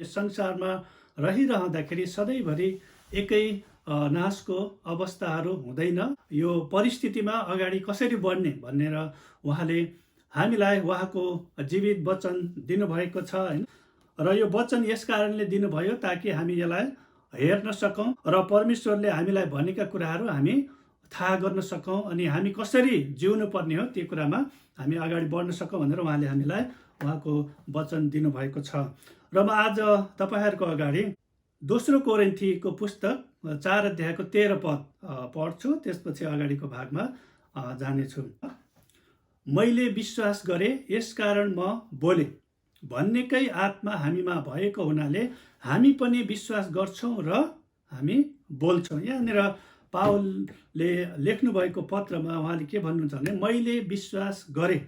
यस संसारमा रहिरहँदाखेरि सधैँभरि एकै नाशको अवस्थाहरू हुँदैन। यो परिस्थितिमा अगाडि कसरी बढ्ने भनेर उहाँले हामीलाई उहाँको जीवित वचन दिनुभएको छ हैन। र यो वचन यस कारणले दिनुभयो ताकि हामी यसलाई हेर्न सकौँ र परमेश्वरले हामीलाई भनेका कुराहरू हामी थाहा गर्न सकौँ अनि हामी कसरी जिउनु पर्ने हो त्यो कुरामा हामी अगाडि बढ्न सकौँ भनेर उहाँले हामीलाई उहाँको वचन दिनुभएको छ। र म आज तपाईहरुको अगाडि दोस्रो कोरिन्थीको पुस्तक 4 अध्यायको 13 पद पढ्छु, त्यसपछि अगाडिको भागमा जानेछु। मैले विश्वास गरे यसकारण म बोले भन्नेकै आत्मा हामीमा भएको हुनाले हामी पनि विश्वास गर्छौं र हामी बोल्छौं। यहाँनिर पावलले लेख्नु भएको पत्रमा उहाँले के भन्नुहुन्छ भने मैले विश्वास गरे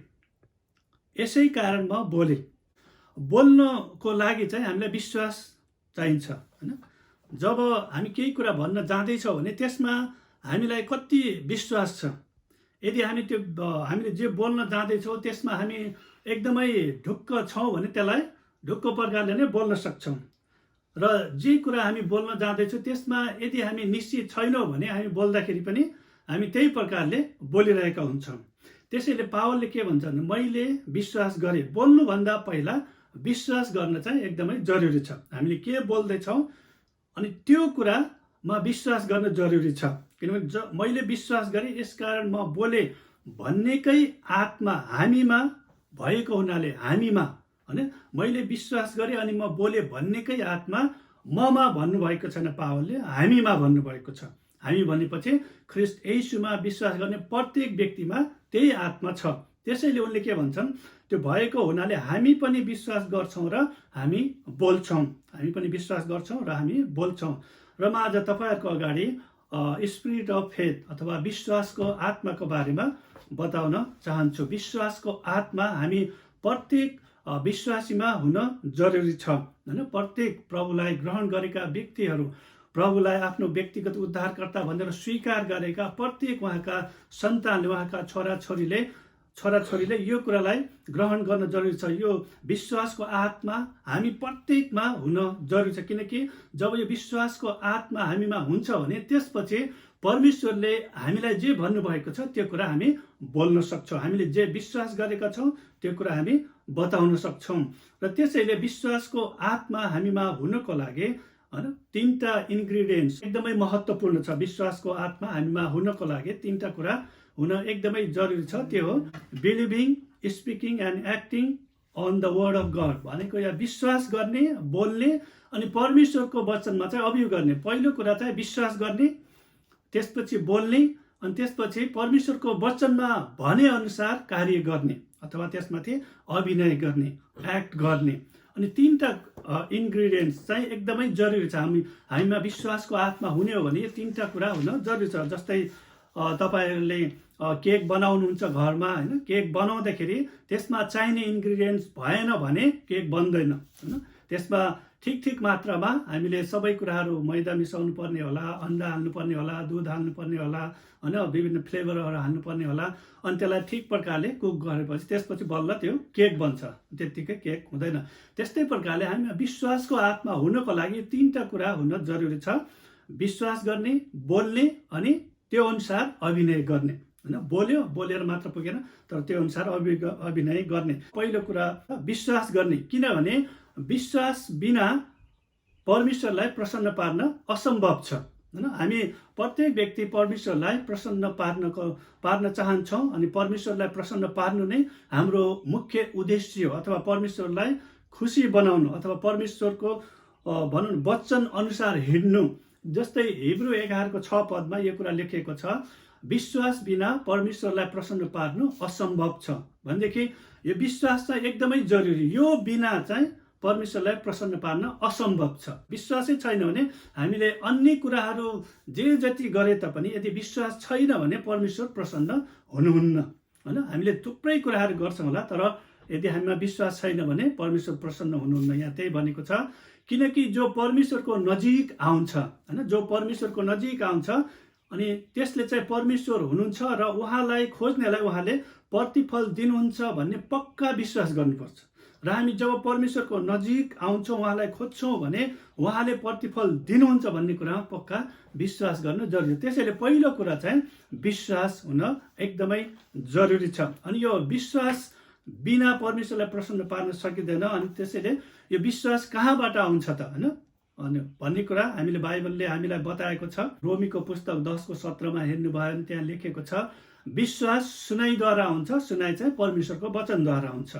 यसै कारण म बोले। बोल्नको लागि चाहिँ हामीलाई विश्वास चाहिन्छ हैन। जब हामी केही कुरा भन्न जाँदैछौँ भने त्यसमा हामीलाई कति विश्वास छ। यदि हामी त्यो हामीले जे बोल्न जाँदैछौँ त्यसमा हामी एकदमै ढुक्क छौँ भने त्यसलाई ढुक्क प्रकारले नै बोल्न सक्छौँ। र जे कुरा हामी बोल्न जाँदैछौँ त्यसमा यदि हामी निश्चित छैनौँ भने हामी बोल्दाखेरि पनि हामी त्यही प्रकारले बोलिरहेका हुन्छौँ। त्यसैले पावलले के भन्छ भने मैले विश्वास गरे, बोल्नुभन्दा पहिला विश्वास गर्न चाहिँ एकदमै जरुरी छ। हामीले के बोल्दैछौँ अनि त्यो कुरामा विश्वास गर्न जरुरी छ। किनभने मैले विश्वास गरेँ यसकारण म बोले भन्नेकै आत्मा हामीमा भएको हुनाले हामीमा हैन। मैले विश्वास गरेँ अनि म बोले भन्नेकै आत्मा ममा भन्नुभएको छैन पावलले, हामीमा भन्नुभएको छ। हामी भनेपछि ख्रीष्ट येशूमा विश्वास गर्ने प्रत्येक व्यक्तिमा त्यही आत्मा छ। त्यसैले उनले के भन्छन्, त्यो भएको हुनाले हामी पनि विश्वास गर्छौं र हामी बोल्छौं। हामी पनि विश्वास गर्छौं र हामी बोल्छौं। र म आज तपाईहरुको अगाडि स्पिरिट अफ फेथ अथवा विश्वासको आत्माको बारेमा बताउन चाहन्छु। विश्वासको आत्मा हामी प्रत्येक विश्वासीमा हुन जरुरी छ हैन। प्रत्येक प्रभुलाई ग्रहण गरेका व्यक्तिहरू, प्रभुलाई आफ्नो व्यक्तिगत उद्धारकर्ता भनेर स्वीकार गरेका प्रत्येक उहाँका सन्तानले, उहाँका छोराछोरीले यो कुरालाई ग्रहण गर्न जरुरी छ। यो विश्वासको आत्मा हामी प्रत्येकमा हुन जरुरी छ। किनकि जब यो विश्वासको आत्मा हामीमा हुन्छ भने त्यसपछि परमेश्वरले हामीलाई जे भन्नुभएको छ त्यो कुरा हामी बोल्न सक्छौँ। हामीले जे विश्वास गरेका छौँ त्यो कुरा हामी बताउन सक्छौँ। र त्यसैले विश्वासको आत्मा हामीमा हुनको लागि हैन तीनटा इन्ग्रेडियन्ट्स एकदमै महत्त्वपूर्ण छ। विश्वासको आत्मा हामीमा हुनको लागि तीनटा कुरा हुन एकदमै जरुरी छ। त्यो हो believing, speaking and acting on the word of God. भनेको यहाँ विश्वास गर्ने, बोल्ने अनि परमेश्वरको वचनमा चाहिँ अभियोग गर्ने। पहिलो कुरा चाहिँ विश्वास गर्ने, त्यसपछि बोल्ने अनि त्यसपछि परमेश्वरको वचनमा भने अनुसार कार्य गर्ने अथवा त्यसमाथि अभिनय गर्ने, एक्ट गर्ने। अनि तीनटा इन्ग्रेडियन्ट्स चाहिँ एकदमै जरुरी छ। हामीमा विश्वासको आत्मा हुने हो भने यो तीनटा कुरा हुन जरुरी छ। जस्तै तपाईहरुले केक बनाउनुहुन्छ घरमा हैन। केक बनाउँदाखेरि त्यसमा चाहिने इन्ग्रेडियन्ट्स भएन भने केक बन्दैन हैन। त्यसमा ठीक मात्रामा हामीले सबै कुराहरू मैदा मिसाउनु पर्ने होला, अन्डा हाल्नु पर्ने होला, दुध हाल्नु पर्ने होला हैन, विभिन्न फ्लेभरहरू हाल्नु पर्ने होला। अनि त्यसलाई ठीक प्रकारले कुक गरेपछि त्यसपछि बल्ल त्यो केक बन्छ, त्यतिकै केक हुँदैन। त्यस्तै प्रकारले हामी विश्वासको आत्मा हुनको लागि तीनटा कुरा हुन जरुरी छ। विश्वास गर्ने, बोल्ने अनि त्यो अनुसार अभिनय गर्ने हैन। बोलेर मात्र पुगेन, तर त्यो अनुसार अभिनय गर्ने। पहिलो कुरा विश्वास गर्ने, किनभने विश्वास बिना परमेश्वरलाई प्रसन्न पार्न असम्भव छ हैन। हामी प्रत्येक व्यक्ति परमेश्वरलाई प्रसन्न पार्न चाहन्छौँ अनि परमेश्वरलाई प्रसन्न पार्नु नै हाम्रो मुख्य उद्देश्य हो। अथवा परमेश्वरलाई खुसी बनाउनु अथवा परमेश्वरको भनौँ वचन अनुसार हिँड्नु। जस्तै हिब्रू 11:6 पदमा यो कुरा लेखिएको छ, विश्वास बिना परमेश्वरलाई प्रसन्न पार्नु असम्भव छ। भनेदेखि यो विश्वास चाहिँ एकदमै जरुरी। यो बिना चाहिँ परमेश्वरलाई प्रसन्न पार्न असम्भव छ। विश्वासै छैन भने हामीले अन्य कुराहरू जे जति गरे तापनि यदि विश्वास छैन भने परमेश्वर प्रसन्न हुनुहुन्न हैन। हामीले थुप्रै कुराहरू गर्छौँ होला, तर यदि हामीमा विश्वास छैन भने परमेश्वर प्रसन्न हुनुहुन्न। यहाँ त्यही भनेको छ। किनकि जो परमेश्वरको नजिक आउँछ हैन, जो परमेश्वरको नजिक आउँछ अनि त्यसले चाहिँ परमेश्वर हुनुहुन्छ र उहाँलाई खोज्नेलाई उहाँले प्रतिफल दिनुहुन्छ भन्ने पक्का विश्वास गर्नुपर्छ। र हामी जब परमेश्वरको नजिक आउँछौँ, उहाँलाई खोज्छौँ भने उहाँले प्रतिफल दिनुहुन्छ भन्ने कुरामा पक्का विश्वास गर्न जरुरी छ। त्यसैले पहिलो कुरा चाहिँ विश्वास हुन एकदमै जरुरी छ। अनि यो विश्वास बिना परमेश्वरलाई प्रसन्न पार्न सकिँदैन। अनि त्यसैले यो विश्वास कहाँबाट आउँछ त, होइन, अनि भन्ने कुरा हामीले बाइबलले हामीलाई बताएको छ। रोमीको पुस्तक 10:17 हेर्नुभयो भने त्यहाँ लेखेको छ, विश्वास सुनाइद्वारा हुन्छ, सुनाइ चाहिँ परमेश्वरको वचनद्वारा हुन्छ।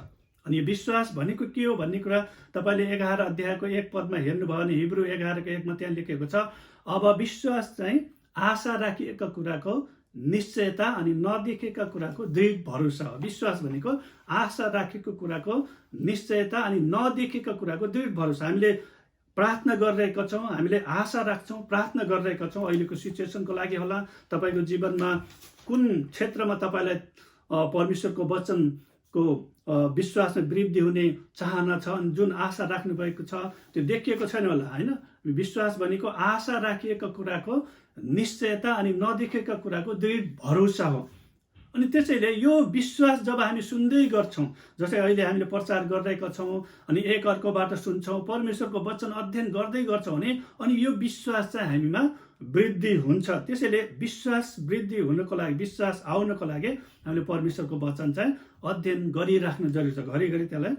अनि यो विश्वास भनेको के हो भन्ने कुरा तपाईँले 11 अध्यायको 1 पदमा हेर्नुभयो भने हिब्रू 11:1 त्यहाँ लेखेको छ, अब विश्वास चाहिँ आशा राखिएका कुराको निश्चयता अनि नदेखेका कुराको दृढ भरोसा हो। विश्वास भनेको आशा राखेको कुराको निश्चयता अनि नदेखेका कुराको दृढ भरोसा। हामीले प्रार्थना गरिरहेका छौँ, हामीले आशा राख्छौँ, प्रार्थना गरिरहेका छौँ। अहिलेको सिचुएसनको लागि होला, तपाईँको जीवनमा कुन क्षेत्रमा तपाईँलाई परमेश्वरको वचनको विश्वासमा वृद्धि हुने चाहना छ, जुन आशा राख्नु भएको छ त्यो देखिएको छैन होला, होइन। विश्वास भनेको आशा राखिएका कुराको निश्चयता अनि नदेखेका कुराको दृढ भरोसा हो। अनि त्यसैले यो विश्वास जब हामी सुन्दै गर्छौँ, जस्तै अहिले हामीले प्रचार गरिरहेका छौँ, अनि एक अर्कोबाट सुन्छौँ, परमेश्वरको वचन अध्ययन गर्दै गर्छौँ भने अनि यो विश्वास चाहिँ हामीमा वृद्धि हुन्छ। त्यसैले विश्वास वृद्धि हुनको लागि, विश्वास आउनको लागि हामीले परमेश्वरको वचन चाहिँ अध्ययन गरिराख्नु जरुरी छ। घरिघरि त्यसलाई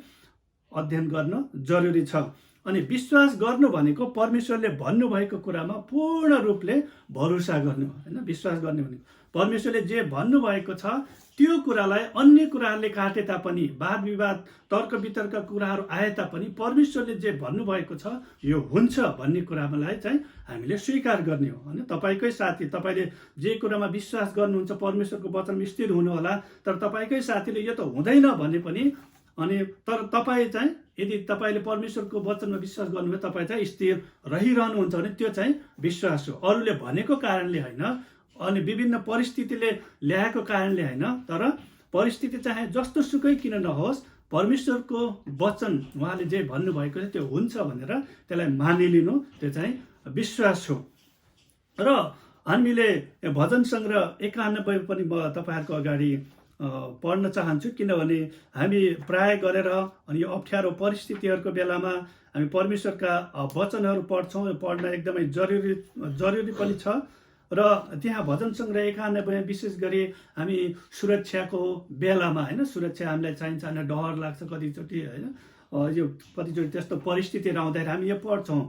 अध्ययन गर्न जरुरी छ। अनि विश्वास गर्नु भनेको परमेश्वरले भन्नुभएको कुरामा पूर्ण रूपले भरोसा गर्नु, होइन। विश्वास गर्ने भनेको परमेश्वरले जे भन्नुभएको छ त्यो कुरालाई अन्य कुराहरूले काटे तापनि, वाद विवाद तर्क वितर्क कुराहरू आए तापनि परमेश्वरले जे भन्नुभएको छ यो हुन्छ भन्ने कुरालाई चाहिँ हामीले स्वीकार गर्ने हो, होइन। तपाईँकै साथी, तपाईँले जे कुरामा विश्वास गर्नुहुन्छ परमेश्वरको वचनमा स्थिर हुनुहोला, तर तपाईँकै साथीले यो त हुँदैन भने पनि, अनि तर तपाईँ चाहिँ यदि तपाईँले परमेश्वरको वचनमा विश्वास गर्नुभयो, तपाईँ चाहिँ स्थिर रहिरहनुहुन्छ भने त्यो चाहिँ विश्वास हो। अरूले भनेको कारणले होइन, अनि विभिन्न परिस्थितिले ल्याएको कारणले होइन, तर परिस्थिति चाहे जस्तो सुकै किन नहोस्, परमेश्वरको वचन उहाँले जे भन्नुभएको छ त्यो हुन्छ भनेर त्यसलाई मानिलिनु, त्यो चाहिँ विश्वास हो। र हामीले भजन सङ्ग्रह 91 पनि म तपाईँहरूको अगाडि पढ्न चाहन्छु, किनभने हामी प्राय गरेर अनि यो अप्ठ्यारो परिस्थितिहरूको बेलामा हामी परमेश्वरका वचनहरू पढ्न एकदमै जरुरी पनि छ। र त्यहाँ भजन सङ्ग्रह 91 विशेष गरी हामी सुरक्षाको बेलामा, होइन, सुरक्षा हामीलाई चाहिन्छ, होइन, डर लाग्छ कतिचोटि, होइन, यो कतिचोटि त्यस्तो परिस्थितिहरू आउँदाखेरि हामी यो पढ्छौँ।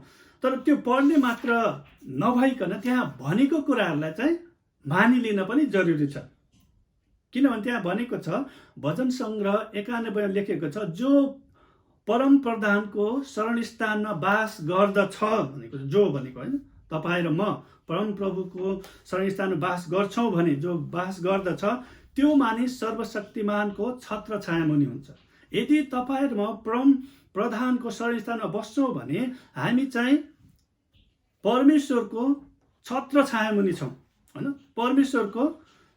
तर त्यो पढ्ने मात्र नभइकन त्यहाँ भनेको कुराहरूलाई चाहिँ मानिलिन पनि जरुरी छ। किनभने त्यहाँ भनेको छ, भजन सङ्ग्रह 91 लेखेको छ, जो परम प्रधानको शरणस्थानमा वास गर्दछ भनेको, जो भनेको, होइन, तपाईँ र म परम प्रभुको शरणस्थानमा वास गर्छौँ भने, जो वास गर्दछ त्यो मानिस सर्वशक्तिमानको छत्र छायामुनि हुन्छ। यदि तपाईँ र म परम प्रधानको शरणस्थानमा बस्छौँ भने हामी चाहिँ परमेश्वरको छत्र छायामुनि छौँ, होइन। परमेश्वरको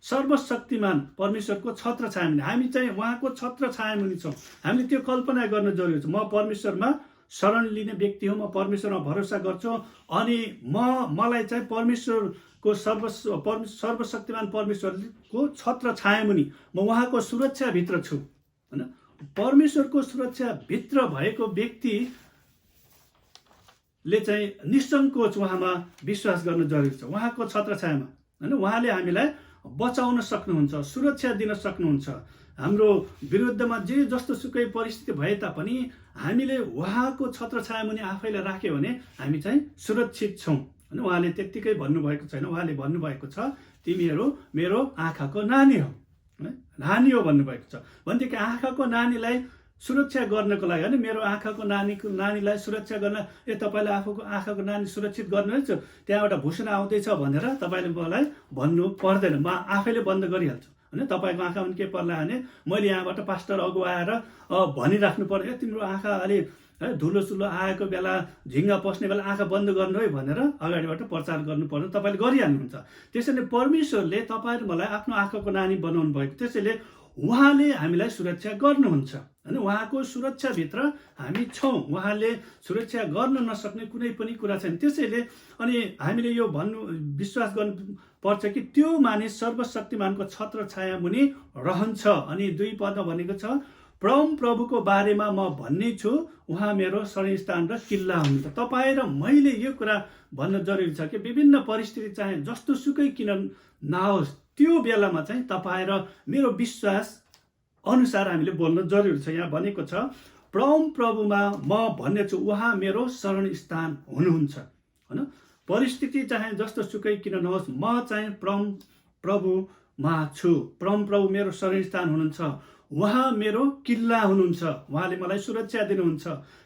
सर्वशक्तिमान परमेश्वरको छत्र छायामुनि हामी चाहिँ उहाँको छत्र छायामुनि छौँ। हामीले त्यो कल्पना गर्न जरुरी छ। म परमेश्वरमा शरण लिने व्यक्ति हो, म परमेश्वरमा भरोसा गर्छु, अनि मलाई चाहिँ परमेश्वरको सर्वशक्तिमान परमेश्वरको छत्र छायामुनि, म उहाँको सुरक्षाभित्र छु, होइन। परमेश्वरको सुरक्षाभित्र भएको व्यक्तिले चाहिँ निसङ्कोच उहाँमा विश्वास गर्न जरुरी छ, उहाँको छत्र छायामा, होइन। उहाँले हामीलाई बचाउन सक्नुहुन्छ, सुरक्षा दिन सक्नुहुन्छ। हाम्रो विरुद्धमा जे जस्तो सुकै परिस्थिति भए तापनि हामीले उहाँको छत्र छायामुनि आफैलाई राख्यो भने हामी चाहिँ सुरक्षित छौँ, होइन। उहाँले त्यत्तिकै भन्नुभएको छैन, उहाँले भन्नुभएको छ, तिमीहरू मेरो आँखाको नानी हो, नानी हो भन्नुभएको छ। भनेदेखि आँखाको नानीलाई सुरक्षा गर्नको लागि, होइन, मेरो आँखाको नानीलाई सुरक्षा गर्न, तपाईँले आँखाको नानी सुरक्षित गर्नुहोस्, त्यहाँबाट भूषण आउँदैछ भनेर तपाईँले मलाई भन्नु पर्दैन, म आफैले बन्द गरिहाल्छु, होइन। तपाईँको आँखामा के पर्ला भने मैले यहाँबाट पास्टर अगुवा आएर भनिराख्नु पर्यो, तिम्रो आँखा अलि धुलो सुलो आएको बेला, झिङ्गा पस्ने बेला आँखा बन्द गर्नु है भनेर अगाडिबाट प्रचार गर्नु पर्ने तपाईँले गरिहाल्नुहुन्छ। त्यसैले परमेश्वरले तपाईँ र मलाई आफ्नो आँखाको नानी बनाउनु भएको, त्यसैले उहाँले हामीलाई सुरक्षा गर्नुहुन्छ, होइन। उहाँको सुरक्षाभित्र हामी छौँ, उहाँले सुरक्षा गर्न नसक्ने कुनै पनि कुरा छैन। त्यसैले अनि हामीले यो विश्वास गर्नु पर्छ कि त्यो मानिस सर्वशक्तिमानको छत्र छाया मुनि रहन्छ। अनि 2 पदमा भनेको छ, परम प्रभुको बारेमा म भन्ने छु, उहाँ मेरो शरणस्थान र किल्ला हुनुहुन्छ। तपाईँ र मैले यो कुरा भन्न जरुरी छ कि विभिन्न परिस्थिति चाहे जस्तो सुकै किन नहोस्, त्यो बेलामा चाहिँ तपाईँ र मेरो विश्वास अनुसार हामीले बोल्न जरुरी छ। यहाँ भनेको छ परम प्रभुमा म भन्ने छु, उहाँ मेरो शरणस्थान हुनुहुन्छ, हैन। परिस्थिति चाहे जस्तो सुकै किन नहोस्, म चाहिँ परम प्रभुमा छु। परम प्रभु मेरो शरणस्थान हुनुहुन्छ, उहाँ मेरो किल्ला हुनुहुन्छ, उहाँले मलाई सुरक्षा दिनुहुन्छ,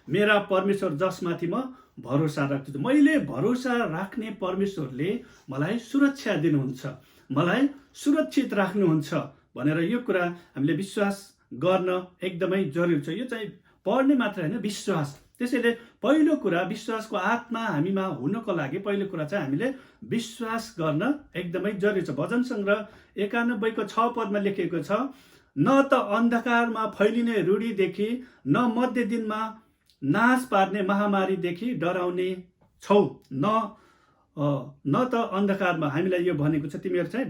मेरा परमेश्वर जसमाथि म भरोसा राख्छु। मैले भरोसा राख्ने परमेश्वरले मलाई सुरक्षा दिनुहुन्छ, मलाई सुरक्षित राख्नुहुन्छ भनेर यो कुरा हामीले विश्वास गर्न एकदमै जरुरी छ। यो चाहिँ पढ्ने मात्र होइन, विश्वास। त्यसैले पहिलो कुरा विश्वासको आत्मा हामीमा हुनको लागि पहिलो कुरा चाहिँ हामीले विश्वास गर्न एकदमै जरुरी छ। भजन सङ्ग्रह 91:6 लेखिएको छ, न त अन्धकारमा फैलिने रूढीदेखि, न मध्य दिनमा नाश पार्ने महामारीदेखि डराउने छौ। न त अन्धकारमा हामीलाई यो भनेको छ, तिमीहरू चाहिँ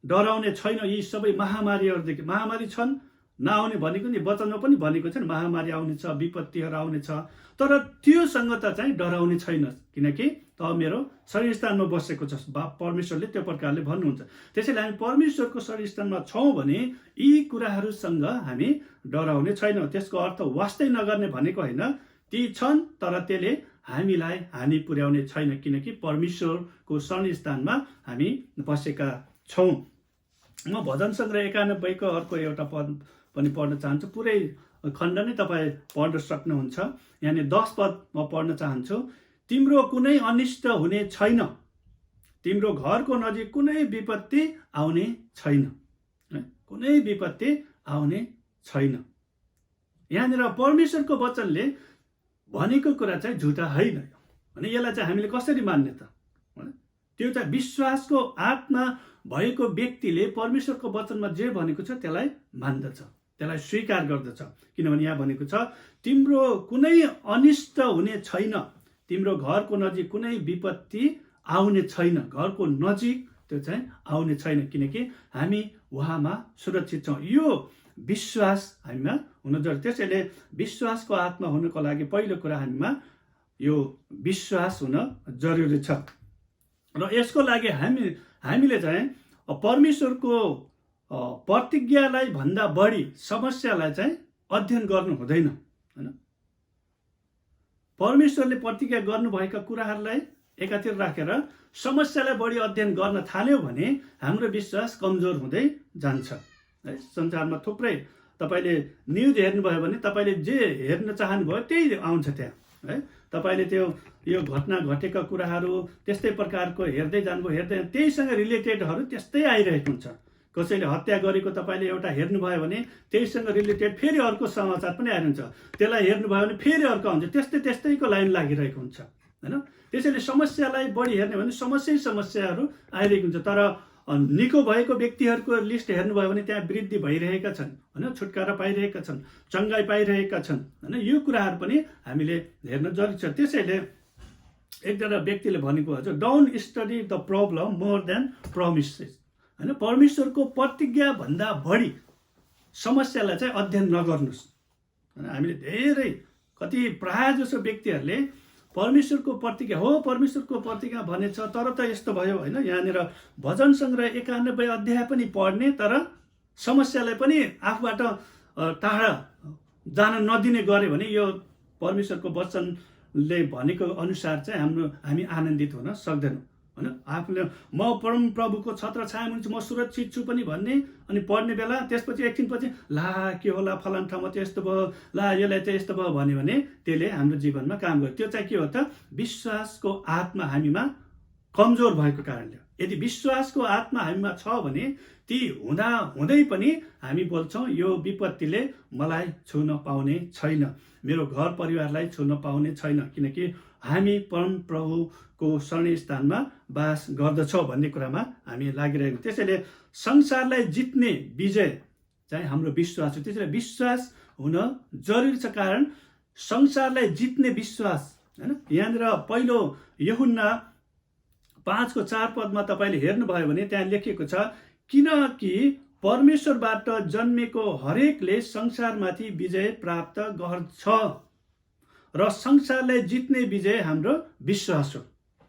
डराउने छैन यी सबै महामारीहरूदेखि। महामारी छन्, नआउने भनेको नि वचनमा पनि भनेको छ नि, महामारी आउनेछ, विपत्तिहरू आउनेछ, तर त्योसँग त चाहिँ डराउने छैन, किनकि त मेरो शरणस्थानमा बसेको छ। परमेश्वरले त्यो प्रकारले भन्नुहुन्छ। त्यसैले हामी परमेश्वरको शरणस्थानमा छौँ भने यी कुराहरूसँग हामी डराउने छैनौँ। त्यसको अर्थ वास्तै नगर्ने भनेको होइन, ती छन् तर त्यसले हामीलाई हानि पुर्याउने छैन, किनकि परमेश्वरको शरणस्थानमा हामी बसेका छौँ। म भजन सङ्ग्रह 91 अर्को एउटा पद पनि पढ्न चाहन्छु। पुरै खण्ड नै तपाईँ पढ्न सक्नुहुन्छ। यानि 10 पद म पढ्न चाहन्छु। तिम्रो कुनै अनिष्ट हुने छैन, तिम्रो घरको नजिक कुनै विपत्ति आउने छैन, कुनै विपत्ति आउने छैन। यहाँनिर परमेश्वरको वचनले भनेको कुरा चाहिँ झुटा होइन भने यसलाई चाहिँ हामीले कसरी मान्ने त? त्यो चाहिँ विश्वासको आत्मा भएको व्यक्तिले परमेश्वरको वचनमा जे भनेको छ त्यसलाई मान्दछ, त्यसलाई स्वीकार गर्दछ। किनभने यहाँ भनेको छ तिम्रो कुनै अनिष्ट हुने छैन, तिम्रो घरको नजिक कुनै विपत्ति आउने छैन। घरको नजिक त्यो चाहिँ आउने छैन, किनकि हामी उहाँमा सुरक्षित छौँ। यो विश्वास हामीमा हुन जरुरी। त्यसैले विश्वासको आत्मा हुनको लागि पहिलो कुरा हामीमा यो विश्वास हुन जरुरी छ। र यसको लागि हामीले चाहिँ परमेश्वरको प्रतिज्ञालाई भन्दा बढी समस्यालाई चाहिँ अध्ययन गर्नु हुँदैन, हैन। परमेश्वरले प्रतिज्ञा गर्नुभएका कुराहरूलाई एकातिर राखेर समस्यालाई बढी अध्ययन गर्न थाल्यो भने हाम्रो विश्वास कमजोर हुँदै जान्छ। है, संसारमा थुप्रै तपाईले न्युज हेर्नुभयो भने तपाईले जे हेर्न चाहनुभयो त्यही आउँछ त्यहाँ, है। तपाईले त्यो यो घटना घटेका कुराहरू त्यस्तै प्रकारको हेर्दै जानुभयो, त्यहीसँग रिलेटेडहरू त्यस्तै आइरहेको हुन्छ। कसैले हत्या गरेको तपाईले एउटा हेर्नुभयो भने त्यहीसँग रिलेटेड फेरि अर्को समाचार पनि आइरहन्छ, त्यसलाई हेर्नुभयो भने फेरि अर्को आउँछ, त्यस्तैको लाइन लागिरहेको हुन्छ, हैन। त्यसैले समस्यालाई बढी हेर्ने भने समस्याहरू आइरहेको हुन्छ। तर निको भएको व्यक्तिहरूको लिस्ट हेर्नुभयो भने त्यहाँ वृद्धि भइरहेका छन्, हैन, छुटकारा पाइरहेका छन्, चङ्गाई पाइरहेका छन्, हैन। यो कुराहरू पनि हामीले हेर्न जरुरी छ। त्यसैले एकजना व्यक्तिले भनेको छ, don't study the problem more than promises, हैन। परमेश्वरको प्रतिज्ञा भन्दा बढी समस्यालाई चाहिँ अध्ययन नगर्नुहोस्। हामीले धेरै कति प्राय जसो व्यक्तिहरूले परमेश्वरको प्रतिज्ञा हो, परमेश्वरको प्रतिज्ञा भनेछ तर त यस्तो भयो, हैन। यहाँनिर भजन सङ्ग्रह 91 अध्याय पनि पढ्ने तर समस्यालाई पनि आफूबाट टाढा जान नदिने गरे भने यो परमेश्वरको वचनले भनेको अनुसार चाहिँ हामी आनन्दित हुन सक्दैनौँ, हैन। आफूले म परम प्रभुको छत्र छायामुनि म सुरक्षित छु पनि भन्ने अनि पढ्ने बेला त्यसपछि एकछिनपछि ला के होला फलान ठाउँमा त यस्तो भयो, ला यसलाई त यस्तो भयो भन्यो भने त्यसले हाम्रो जीवनमा काम गर्छ। त्यो चाहिँ के हो त? विश्वासको आत्मा हामीमा कमजोर भएको कारणले। यदि विश्वासको आत्मा हामीमा छ भने ती हुँदा हुँदै पनि हामी बोल्छौँ यो विपत्तिले मलाई छुन पाउने छैन, मेरो घर परिवारलाई छुन पाउने छैन, किनकि हामी परम प्रभुको शरणस्थानमा बास गर्दछौँ भन्ने कुरामा हामी लागिरहेको। त्यसैले संसारलाई जित्ने विजय चाहिँ हाम्रो विश्वास हो। त्यसैले विश्वास हुन जरुरी छ, कारण संसारलाई जित्ने विश्वास, हैन। यहाँनिर पहिलो यूहन्ना 5:4 तपाईँले हेर्नुभयो भने त्यहाँ लेखिएको छ, किनकि परमेश्वरबाट जन्मेको हरेकले संसारमाथि विजय प्राप्त गर्छ र संसारलाई जित्ने विजय हाम्रो विश्वास हो।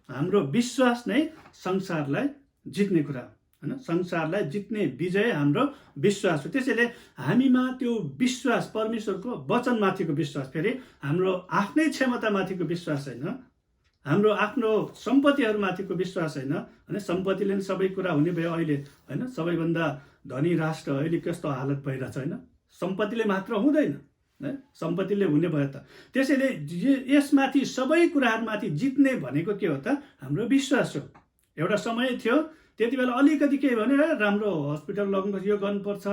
हाम्रो विश्वास नै संसारलाई जित्ने कुरा हो, हैन? संसारलाई जित्ने विजय हाम्रो विश्वास हो। त्यसैले हामीमा त्यो विश्वास, परमेश्वरको वचनमाथिको विश्वास, फेरि हाम्रो आफ्नै क्षमतामाथिको विश्वास होइन, हाम्रो आफ्नो सम्पत्तिहरूमाथिको विश्वास होइन, हैन? सम्पत्तिले नै सबै कुरा हुने भयो अहिले, हैन? सबैभन्दा धनी राष्ट्र अहिले कस्तो हालत भइरहेछ, हैन? सम्पत्तिले मात्र हुँदैन, सम्पत्तिले हुने भयो त। त्यसैले यसमाथि सबै कुराहरूमाथि जित्ने भनेको के हो त? हाम्रो विश्वास हो। एउटा समय थियो, त्यति बेला अलिकति के भने राम्रो हस्पिटल लग्नुपर्छ, यो गर्नुपर्छ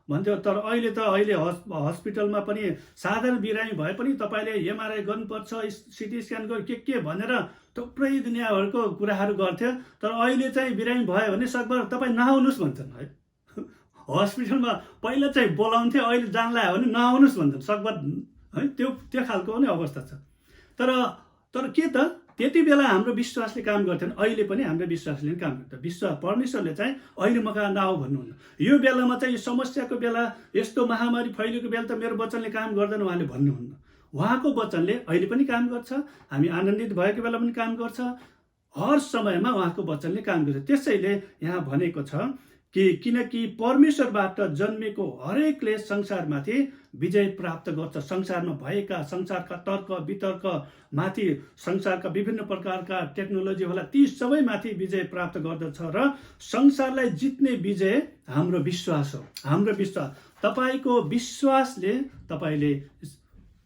भन्थ्यो, तर अहिले हस्पिटलमा पनि साधारण बिरामी भए पनि तपाईँले एमआरआई गर्नुपर्छ, सिटी स्क्यान के भनेर थुप्रै दुनियाँभरको कुराहरू गर्थ्यो। तर अहिले चाहिँ बिरामी भयो भने सकभर तपाईँ नआउनुहोस् भन्छन् है। हस्पिटलमा पहिला चाहिँ बोलाउँथे, अहिले जान लाग्यो भने नआउनुहोस् भन्छन् सकभर, है? त्यो खालको पनि अवस्था छ। तर के त, त्यति बेला हाम्रो विश्वासले काम गर्थेन, अहिले पनि हाम्रो विश्वासले काम गर्छ। विश्वास, परमेश्वरले चाहिँ अहिले म कहाँ नआऊ भन्नुहुन्न। यो बेलामा चाहिँ, यो समस्याको बेला, यस्तो महामारी फैलिएको बेला त मेरो वचनले काम गर्दैन उहाँले भन्नुहुन्न। उहाँको वचनले अहिले पनि काम गर्छ, हामी आनन्दित भएको बेला पनि काम गर्छ, हर समयमा उहाँको वचनले काम गर्छ। त्यसैले यहाँ भनेको छ कि किनकि परमेश्वरबाट जन्मेको हरेकले संसारमाथि विजय प्राप्त गर्छ। संसारमा भएका, संसारका तर्क वितर्क माथि, संसारका विभिन्न प्रकारका टेक्नोलोजी होला, ती सबैमाथि विजय प्राप्त गर्दछ र संसारलाई जित्ने विजय हाम्रो विश्वास हो। हाम्रो विश्वास, तपाईँको विश्वासले तपाईँले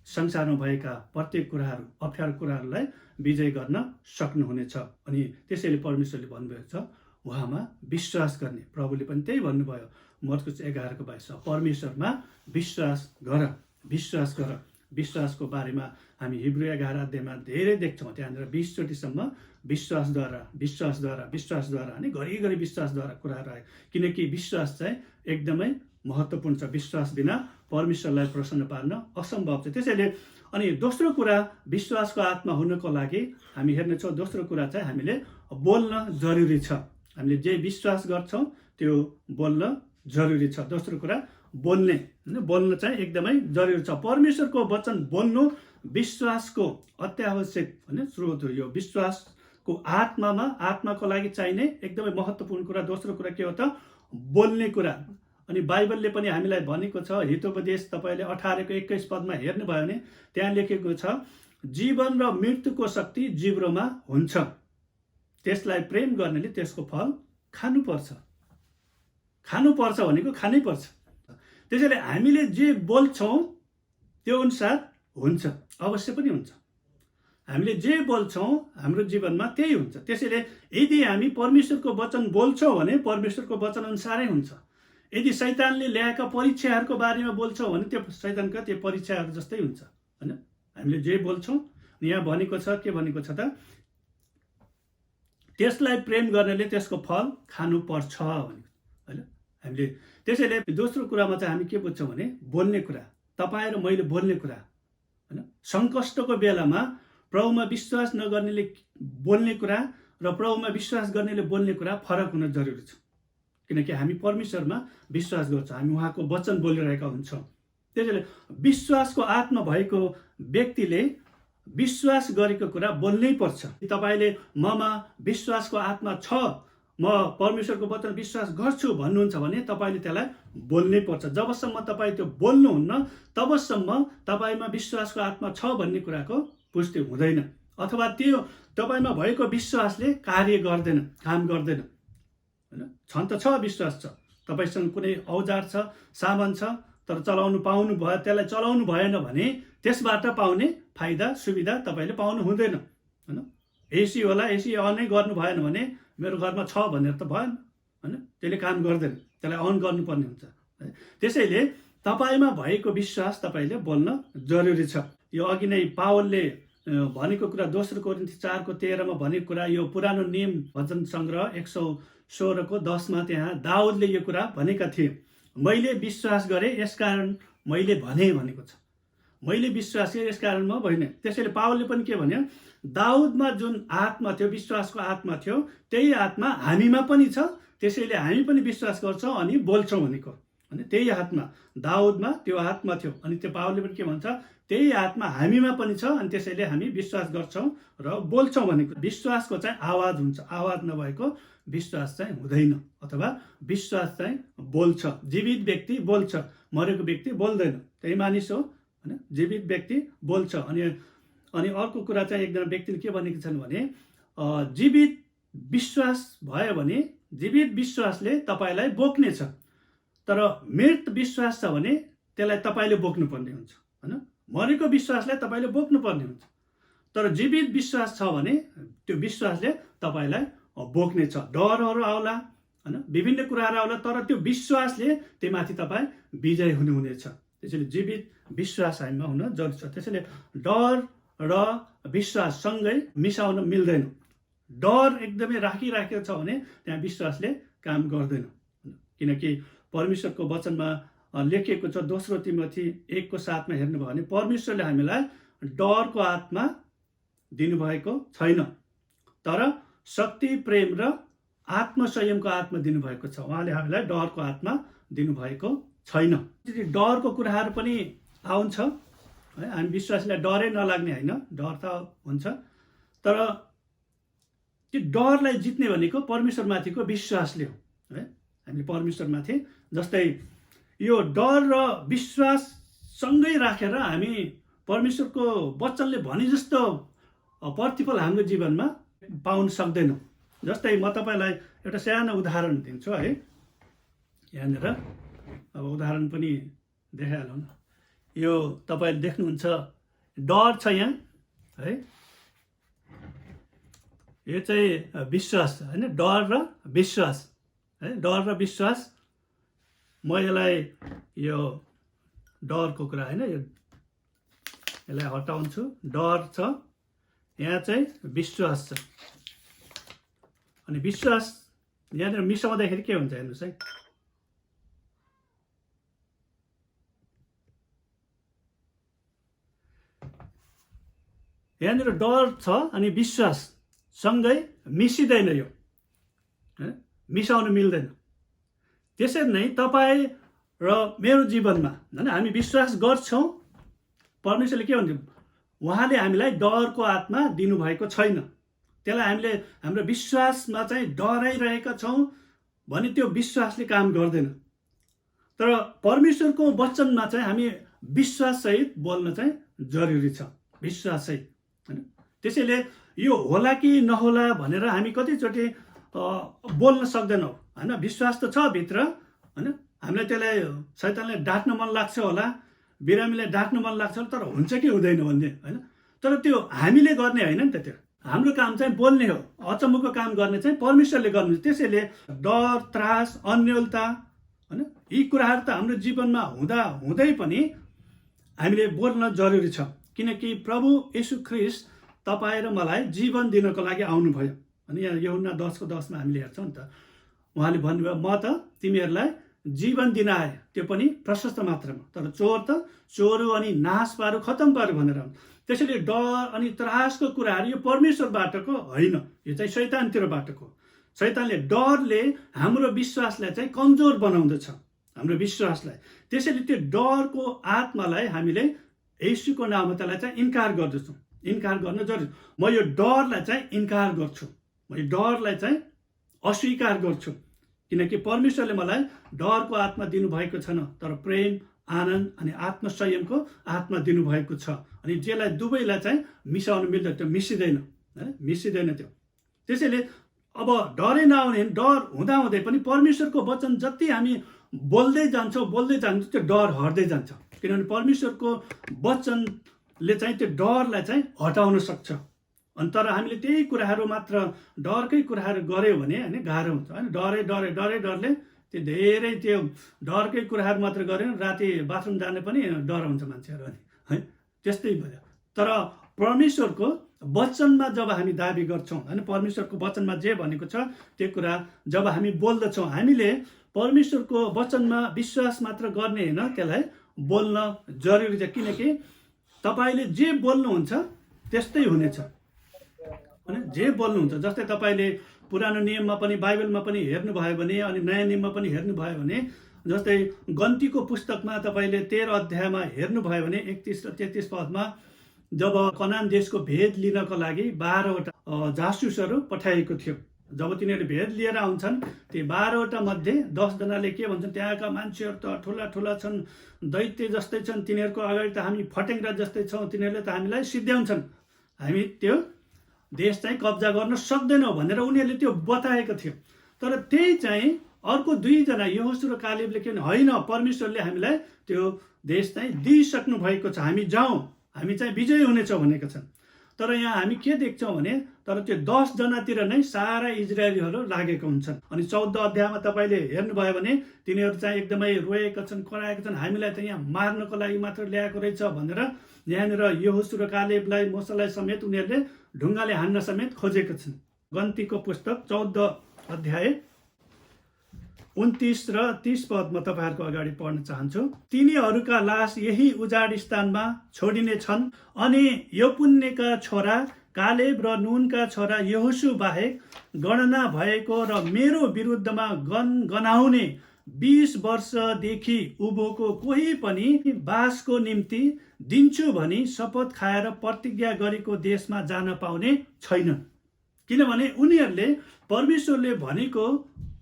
संसारमा भएका प्रत्येक कुराहरू, अप्ठ्यारो कुराहरूलाई विजय गर्न सक्नुहुनेछ। अनि त्यसैले परमेश्वरले भन्नुभएको छ उहाँमा विश्वास गर्ने। प्रभुले पनि त्यही भन्नुभयो मर्कुस 11:22, परमेश्वरमा विश्वास गर, विश्वास गर। विश्वासको बारेमा हामी हिब्रू 11 अध्यायमा धेरै देख्छौँ। त्यहाँनिर 20 चोटिसम्म विश्वासद्वारा अनि घरिघरि विश्वासद्वारा कुराहरू आयो। किनकि विश्वास चाहिँ एकदमै महत्त्वपूर्ण छ। विश्वास बिना परमेश्वरलाई प्रसन्न पार्न असम्भव छ। त्यसैले अनि दोस्रो कुरा, विश्वासको आत्मा हुनको लागि हामी हेर्नेछौँ, दोस्रो कुरा चाहिँ हामीले बोल्न जरुरी छ। हामीले जे विश्वास गर्छौँ त्यो बोल्न जरुरी छ। दोस्रो कुरा बोल्न चाहिँ एकदमै जरुरी छ। परमेश्वरको वचन बोल्नु विश्वासको अत्यावश्यक स्रोत हो। यो विश्वासको आत्माको लागि चाहिने एकदमै महत्त्वपूर्ण कुरा। दोस्रो कुरा के हो त? बोल्ने कुरा। अनि बाइबलले पनि हामीलाई भनेको छ, हितोपदेश तपाईँले 18:21 पदमा हेर्नुभयो भने त्यहाँ लेखेको छ, जीवन र मृत्युको शक्ति जिब्रोमा हुन्छ, त्यसलाई प्रेम गर्नेले त्यसको फल खानुपर्छ। खानुपर्छ भनेको खानै पर्छ। त्यसैले हामीले जे बोल्छौँ त्यो अनुसार हुन्छ, अवश्य पनि हुन्छ। हामीले जे बोल्छौँ हाम्रो जीवनमा त्यही हुन्छ। त्यसैले यदि हामी परमेश्वरको वचन बोल्छौँ भने परमेश्वरको वचन अनुसारै हुन्छ। यदि शैतानले ल्याएका परीक्षाहरूको बारेमा बोल्छौँ भने त्यो शैतानका त्यो परीक्षाहरू जस्तै हुन्छ, हैन? हामीले जे बोल्छौँ, यहाँ भनेको छ, के भनेको छ त? त्यसलाई प्रेम गर्नेले त्यसको फल खानुपर्छ भनेको, हैन? हामीले त्यसैले दोस्रो कुरामा चाहिँ हामी के बुझ्छौँ भने बोल्ने कुरा, तपाईँ र मैले बोल्ने कुरा, हैन? सङ्कष्टको बेलामा प्रभुमा विश्वास नगर्नेले बोल्ने कुरा र प्रभुमा विश्वास गर्नेले बोल्ने कुरा फरक हुन जरुरी छ। किनकि हामी परमेश्वरमा विश्वास गर्छौँ, हामी उहाँको वचन बोलिरहेका हुन्छौँ। त्यसैले विश्वासको आत्मा भएको व्यक्तिले विश्वास गरेको कुरा बोल्नै पर्छ। तपाईँले ममा विश्वासको आत्मा छ, म परमेश्वरको वचन विश्वास गर्छु भन्नुहुन्छ भने तपाईँले त्यसलाई बोल्नै पर्छ। जबसम्म तपाईँ त्यो बोल्नुहुन्न तबसम्म तपाईँमा विश्वासको आत्मा छ भन्ने कुराको पुष्टि हुँदैन, अथवा त्यो तपाईँमा भएको विश्वासले कार्य गर्दैन, काम गर्दैन, हैन? छन त छ, विश्वास छ, तपाईँसँग कुनै औजार छ, सामान छ, तर चलाउनु पाउनु भयो, त्यसलाई चलाउनु भएन भने त्यसबाट पाउने फाइदा सुविधा तपाईँले पाउनु हुँदैन, हैन? एसी होला, एसी अनै गर्नु भएन भने मेरो घरमा छ भनेर त भएन, हैन? त्यसले काम गर्दैन, त्यसलाई अन गर्नुपर्ने हुन्छ। त्यसैले तपाईँमा भएको विश्वास तपाईँले बोल्न जरुरी छ। यो अघि नै पावलले भनेको कुरा, दोस्रो कोरिन्थी 4:13 भनेको कुरा, यो पुरानो नियम भजन सङ्ग्रह 116:10 त्यहाँ दाउदले यो कुरा भनेका थिए। मैले विश्वास गरेँ यसकारण मैले भने भनेको छ। मैले विश्वास गरेँ यसकारण म भने। त्यसैले पावलले पनि के भन्यो? दाउदमा जुन आत्मा थियो, विश्वासको आत्मा थियो, त्यही आत्मा हामीमा पनि छ त्यसैले हामी पनि विश्वास गर्छौँ अनि बोल्छौँ भनेको होइन। त्यही आत्मा दाउदमा त्यो आत्मा थियो, अनि त्यो पावलले पनि के भन्छ, त्यही आत्मा हामीमा पनि छ, अनि त्यसैले हामी विश्वास गर्छौँ र बोल्छौँ भनेको। विश्वासको चाहिँ आवाज हुन्छ, आवाज नभएको विश्वास चाहिँ हुँदैन, अथवा विश्वास चाहिँ बोल्छ। जीवित व्यक्ति बोल्छ, मरेको व्यक्ति बोल्दैन, त्यही मानिस हो होइन। जीवित व्यक्ति बोल्छ। अनि अर्को कुरा चाहिँ एकजना व्यक्तिले के भनेको छन् भने, जीवित विश्वास भयो भने जीवित विश्वासले तपाईँलाई बोक्नेछ, तर मृत विश्वास छ भने त्यसलाई तपाईँले बोक्नुपर्ने हुन्छ होइन। मरेको विश्वासलाई तपाईँले बोक्नुपर्ने हुन्छ, तर जीवित विश्वास छ भने त्यो विश्वासले तपाईँलाई बोक्नेछ। डरहरू आउला होइन, विभिन्न कुराहरू आउला, तर त्यो विश्वासले त्योमाथि तपाईँ विजय हुनुहुनेछ। त्यसैले जीवित विश्वास हामीमा हुन जरुरी छ। त्यसैले डर र विश्वास सँगै मिसाउन मिल्दैन। डर एकदमै राखिराखेको छ भने त्यहाँ विश्वासले काम गर्दैन, किनकि परमेश्वरको वचनमा लेखिएको छ, दोस्रो तिमोथी 1:7 हेर्नुभयो भने परमेश्वरले हामीलाई डरको आत्मा दिनुभएको छैन, तर शक्ति, प्रेम र आत्मसंयमको आत्मा दिनुभएको छ। उहाँले हामीलाई डरको आत्मा दिनुभएको छैन। डरको कुराहरू पनि आउँछ है, हामी विश्वासलाई डरै नलाग्ने होइन, डर त हुन्छ, तर त्यो डरलाई जित्ने भनेको परमेश्वरमाथिको विश्वासले हो है। हामीले परमेश्वरमाथि, जस्तै यो डर र विश्वास सँगै राखेर हामी परमेश्वरको वचनले भने जस्तो प्रतिफल हाम्रो जीवनमा पाउन सक्दैनौँ। जस्तै म तपाईँलाई एउटा सानो उदाहरण दिन्छु है। यहाँनिर अब उदाहरण पनि देखाइहालौँ न। यो तपाईँले देख्नुहुन्छ डर छ यहाँ है, यो चाहिँ विश्वास होइन, डर र विश्वास है। डर र विश्वास, म यसलाई यो डरको कुरा होइन, यसलाई हटाउँछु। डर छ, यहाँ चाहिँ विश्वास छ, अनि विश्वास यहाँनिर मिसाउँदाखेरि के हुन्छ हेर्नुहोस् है। यहाँनिर डर छ अनि विश्वास सँगै मिसिँदैन, यो मिसाउन मिल्दैन। त्यसरी नै तपाईँ र मेरो जीवनमा होइन, हामी विश्वास गर्छौँ, परमेश्वरले के भन्छ, उहाँले हामीलाई डरको आत्मा दिनुभएको छैन। त्यसलाई हामीले हाम्रो विश्वासमा चाहिँ डराइरहेका छौँ भने त्यो विश्वासले काम गर्दैन। तर परमेश्वरको वचनमा चाहिँ हामी विश्वाससहित बोल्न चाहिँ जरुरी छ, विश्वाससहित होइन। त्यसैले यो होला कि नहोला भनेर हामी कतिचोटि बोल्न सक्दैनौँ होइन। विश्वास त छ भित्र होइन, हामीलाई त्यसलाई शैतानले डाँट्न मन लाग्छ होला, बिरामीलाई डाँट्न मन लाग्छ होला, तर हुन्छ कि हुँदैन भन्ने होइन। तर त्यो हामीले गर्ने होइन नि त, त्यो हाम्रो काम चाहिँ बोल्ने हो। अचम्मको काम गर्ने चाहिँ परमेश्वरले गर्नुहुन्छ। त्यसैले डर, त्रास, अन्योलता होइन, यी कुराहरू त हाम्रो जीवनमा हुँदा हुँदै पनि हामीले बोल्न जरुरी छ, किनकि प्रभु येशू ख्रीष्ट तपाईँ र मलाई जीवन दिनको लागि आउनुभयो। अनि यहाँ यूहन्ना 10:10 हामीले हेर्छौँ नि त, उहाँले भन्नुभयो, म त तिमीहरूलाई जीवन दिन आए, त्यो पनि प्रशस्त मात्रामा, तर चोर त चोरो अनि नाश पारो, खतम पारो भनेर। त्यसैले डर अनि त्रासको कुराहरू यो परमेश्वरबाटको होइन, यो चाहिँ शैतानतिरबाटको। शैतानले, डरले हाम्रो विश्वासलाई चाहिँ कमजोर बनाउँदछ, हाम्रो विश्वासलाई। त्यसैले त्यो डरको आत्मालाई हामीले येशूको नाममा त्यसलाई चाहिँ इन्कार गर्दछौँ। इन्कार गर्न जरुरी। म यो डरलाई चाहिँ इन्कार गर्छु, म यो डरलाई चाहिँ अस्वीकार गर्छु, किनकि परमेश्वरले मलाई डरको आत्मा दिनुभएको छैन, तर प्रेम, आनन्द अनि आत्मसंयमको आत्मा दिनुभएको छ। अनि जसलाई दुवैलाई चाहिँ मिसाउन मिल्दैन, त्यो मिसिँदैन है, मिसिँदैन त्यो। त्यसैले अब डरै नआउने, डर हुँदाहुँदै पनि परमेश्वरको वचन जति हामी बोल्दै जान्छौँ त्यो डर हट्दै जान्छ, किनभने परमेश्वरको वचनले चाहिँ त्यो डरलाई चाहिँ हटाउन सक्छ। अनि तर हामीले त्यही कुराहरू मात्र, डरकै कुराहरू गऱ्यौँ भने होइन गाह्रो हुन्छ होइन। डरले त्यो धेरै त्यो डरकै कुराहरू मात्र गऱ्यौँ, राति बाथरुम जाने पनि डर हुन्छ मान्छेहरू अनि है, त्यस्तै भयो। तर परमेश्वरको वचनमा जब हामी दाबी गर्छौँ होइन, परमेश्वरको वचनमा जे भनेको छ त्यो कुरा जब हामी बोल्दछौँ, हामीले परमेश्वरको वचनमा विश्वास मात्र गर्ने होइन, त्यसलाई बोल्न जरुरी छ, किनकि तपाईँले जे बोल्नुहुन्छ त्यस्तै हुनेछ। हैन जे बोल्नुहुन्छ। जस्तै तपाईले पुरानो नियममा पनि बाइबलमा पनि हेर्नुभयो भने अनि नयाँ नियममा पनि हेर्नुभयो भने जस्तै गन्तीको पुस्तकमा तपाईले 13 अध्यायमा हेर्नुभयो भने 31 र 33 पदमा जब कनान देशको भेद लिनको लागि 12 वटा जासुसहरू पठाइएको थियो। जब तिनीहरूले भेद लिएर आउँछन् ती 12 वटा मध्ये 10 जनाले के भन्छन्, त्यहाँका मान्छेहरू त ठुला ठुला छन्, दैत्य जस्तै छन्, तिनीहरूको अगाडि त हामी फटेङ्ग्रा जस्तै छौँ, तिनीहरूले त हामीलाई सिध्याउँछन्, हामी त्यो देश चाहिँ कब्जा गर्न सक्दैनौँ भनेर उनीहरूले त्यो बताएको थियो। तर त्यही चाहिँ अर्को 2 जना यहोशू र कालेबले के भने होइन, परमेश्वरले हामीलाई त्यो देश चाहिँ दिइसक्नु भएको छ, हामी जाउँ, हामी चाहिँ विजयी हुनेछौँ भनेका छन्। तर यहाँ हामी के देख्छौँ भने तर त्यो 10 जनातिर नै सारा इजरायलीहरू लागेका हुन्छन्। अनि 14 अध्यायमा तपाईँले हेर्नुभयो भने तिनीहरू चाहिँ एकदमै रोएका छन्, कराएका छन्, हामीलाई त यहाँ मार्नको लागि मात्र ल्याएको रहेछ भनेर यहाँनिर यहोशू र कालेबलाई मोसालाई समेत उनीहरूले ढुङ्गाले हान्न समेत खोजेका छन्। गन्तीको पुस्तक 14 अध्याय 29 र 30 पद म तपाईहरुको अगाडि पढ्न चाहन्छु। तिनीहरूका लास यही उजाड स्थानमा छोडिने छन् अनि यपुन्नेका छोरा कालेब र नूनका छोरा यहोशू बाहेक गणना भएको र मेरो विरुद्धमा गनाउने 20 वर्षदेखि उभोको कोही पनि बासको निम्ति दिन्छु भनी शपथ खाएर प्रतिज्ञा गरेको देशमा जान पाउने छैनन्। किनभने उनीहरूले परमेश्वरले भनेको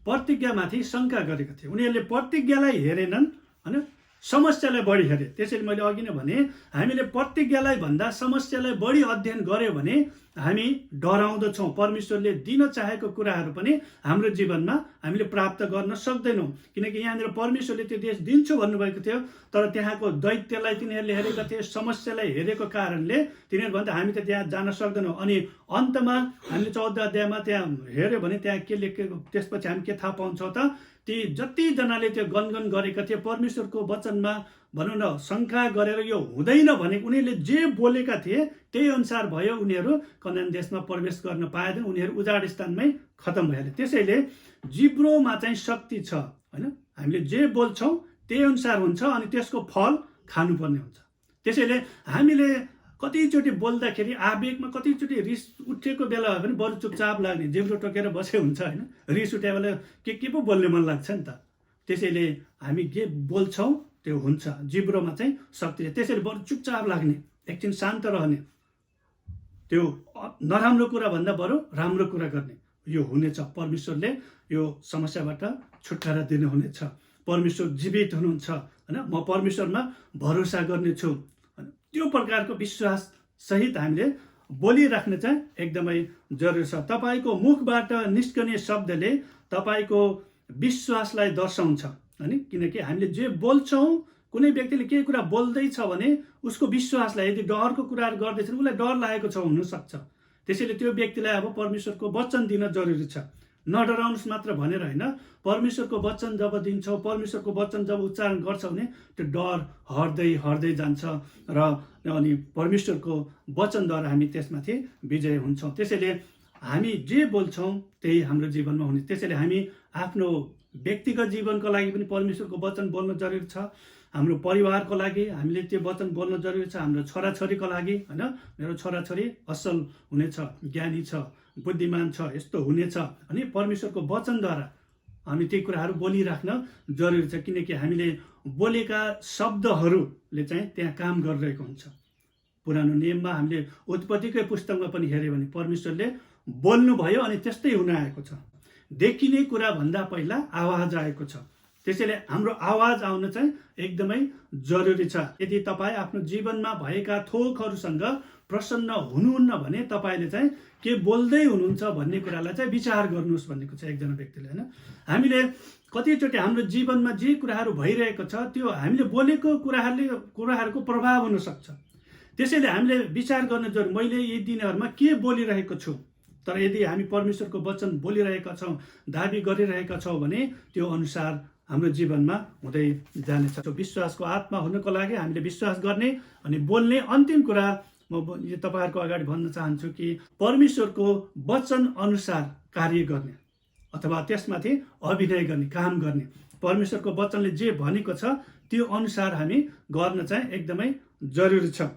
प्रतिज्ञामाथि शंका गरेका थिए। उनीहरूले प्रतिज्ञालाई हेरेनन् हैन, समस्यालाई बढी हेरे। त्यसैले मैले अघि नै भने हामीले प्रतिज्ञालाई भन्दा समस्यालाई बढी अध्ययन गर्यो भने हामी डराउँदछौँ। परमेश्वरले दिन चाहेको कुराहरू पनि हाम्रो जीवनमा हामीले प्राप्त गर्न सक्दैनौँ। किनकि यहाँनिर परमेश्वरले त्यो देश दिन्छु भन्नुभएको थियो, तर त्यहाँको दैत्यलाई तिनीहरूले हेरेका थिए, समस्यालाई हेरेको कारणले तिनीहरू भन्दा हामी त त्यहाँ जान सक्दैनौँ। अनि अन्तमा हामीले 14 अध्यायमा त्यहाँ हेर्यो भने त्यहाँ के लेखेको, त्यसपछि हामी के थाहा पाउँछौँ त, ती जति जनाले त्यो गनगन गरेका थिए परमेश्वरको वचनमा भनौँ न शंका गरेर यो हुँदैन भने उनीहरूले जे बोलेका थिए त्यही अनुसार भयो। उनीहरू कनान देशमा प्रवेश गर्न पाएनन्, उनीहरू उजाड स्थानमै खतम भइहाले। त्यसैले जिब्रोमा चाहिँ शक्ति छ हैन, हामीले जे बोल्छौँ त्यही अनुसार हुन्छ अनि त्यसको फल खानुपर्ने हुन्छ। त्यसैले हामीले कतिचोटि बोल्दाखेरि आवेगमा कतिचोटि रिस उठेको बेला भए पनि बरु चुपचाप लाग्ने, जिब्रो टोकेर बसे हुन्छ हैन। रिस उठे बेला के पो बोल्ने मन लाग्छ नि त। त्यसैले हामी के बोल्छौँ त्यो हुन्छ, जिब्रोमा चाहिँ शक्ति छ। त्यसैले बरु चुपचाप लाग्ने, एकछिन शान्त रहने, त्यो नराम्रो कुरा भन्दा बरु राम्रो कुरा गर्ने, यो हुनेछ। परमेश्वरले यो समस्याबाट छुटकारा दिनुहुनेछ। परमेश्वर जीवित हुनुहुन्छ हैन, म परमेश्वरमा भरोसा गर्नेछु। त्यो प्रकारको विश्वास सहित हामीले बोलिराख्ने चाहिँ एकदमै जरुरी छ। तपाईको मुखबाट निस्कने शब्दले तपाईको विश्वासलाई दर्शाउँछ हैन। किनकि हामीले जे बोल्छौँ, कुनै व्यक्तिले केही कुरा बोल्दैछ भने उसको विश्वासलाई, यदि डरको कुराहरू गर्दैछ उसलाई डर लागेको छ हुनसक्छ। त्यसैले त्यो व्यक्तिलाई अब परमेश्वरको वचन दिन जरुरी छ। नडराउनुस् मात्र भनेर हैन, परमेश्वरको वचन जब दिन्छौँ, परमेश्वरको वचन जब उच्चारण गर्छौँ भने त्यो डर हट्दै हट्दै जान्छ र अनि परमेश्वरको वचनद्वारा हामी त्यसमाथि विजय हुन्छौँ। त्यसैले हामी जे बोल्छौँ त्यही हाम्रो जीवनमा हुने। त्यसैले हामी आफ्नो व्यक्तिगत जीवनको लागि पनि परमेश्वरको वचन बोल्न जरुरी छ। हाम्रो परिवारको लागि हामीले त्यो वचन बोल्न जरुरी छ। हाम्रो छोराछोरीको लागि हैन, मेरो छोराछोरी असल हुनेछ, ज्ञानी छ, बुद्धिमान छ, यस्तो हुनेछ। अनि परमेश्वरको वचनद्वारा हामी ती कुराहरू बोलिराख्न जरुरी छ। किनकि हामीले बोलेका शब्दहरूले चाहिँ त्यहाँ काम गरिरहेको हुन्छ। पुरानो नियममा हामीले उत्पत्तिकै पुस्तकमा पनि हेर्यो भने परमेश्वरले बोल्नुभयो अनि त्यस्तै हुन आएको छ। देखिने कुरा भन्दा पहिला आवाज आएको छ। त्यसैले हाम्रो आवाज आउन चाहिँ एकदमै जरुरी छ। यदि तपाईँ आफ्नो जीवनमा भएका थोकहरूसँग प्रसन्न हुनुहुन्न भने तपाईँले चाहिँ के बोल्दै हुनुहुन्छ भन्ने कुरालाई चाहिँ विचार गर्नुहोस् भन्नेको छ एकजना व्यक्तिले हैन। हामीले कतिचोटि हाम्रो जीवनमा जे कुराहरू भइरहेको छ त्यो हामीले बोलेको कुराहरूको प्रभाव हुन सक्छ। त्यसैले हामीले विचार गर्न जरुरी, मैले यी दिनहरूमा के बोलिरहेको छु। तर यदि हामी परमेश्वरको वचन बोलिरहेका छौँ, दाबी गरिरहेका छौँ भने त्यो अनुसार हाम्रो जीवनमा हुँदै जानेछ। विश्वासको आत्मा हुनको लागि हामीले विश्वास गर्ने अनि बोल्ने। अन्तिम कुरा म तपाईहरुको अगाडि भन्न चाहन्छु कि परमेश्वरको वचन अनुसार कार्य गर्ने अथवा त्यसमाथि अभिनय गर्ने, काम गर्ने। परमेश्वरको वचनले जे भनेको छ त्यो अनुसार हामी गर्न चाहिँ एकदमै जरुरी छ।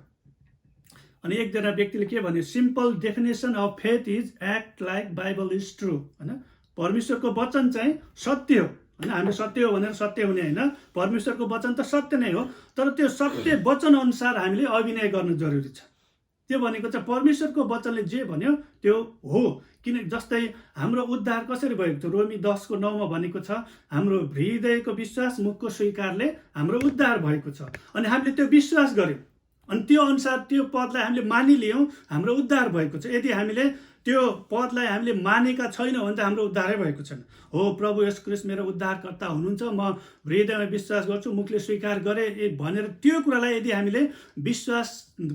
अनि एकजना व्यक्तिले के भन्यो, simple definition of faith is act like Bible is true, होइन? परमेश्वरको वचन चाहिँ सत्य हो, होइन? हामी सत्य हो भनेर सत्य हुने होइन, परमेश्वरको वचन त सत्य नै हो, तर त्यो सत्य वचन अनुसार हामीले अभिनय गर्नु जरुरी छ। त्यो भनेको चाहिँ परमेश्वरको वचनले जे भन्यो त्यो हो। किन जस्तै हाम्रो उद्धार कसरी भएको छ, रोमी 10:9 भनेको छ, हाम्रो हृदयको विश्वास मुखको स्वीकारले हाम्रो उद्धार भएको छ। अनि हामीले त्यो विश्वास गर्यौँ अनि त्यो अनुसार त्यो पदलाई हामीले मानिलियौँ, हाम्रो उद्धार भएको छ। यदि हामीले त्यो पदलाई हामीले मानेका छैनौँ भने त हाम्रो उद्धारै भएको छैन। हो, प्रभु येशू ख्रीष्ट मेरो उद्धारकर्ता हुनुहुन्छ, म हृदयमा विश्वास गर्छु, मुखले स्वीकार गरेँ भनेर त्यो कुरालाई यदि हामीले विश्वास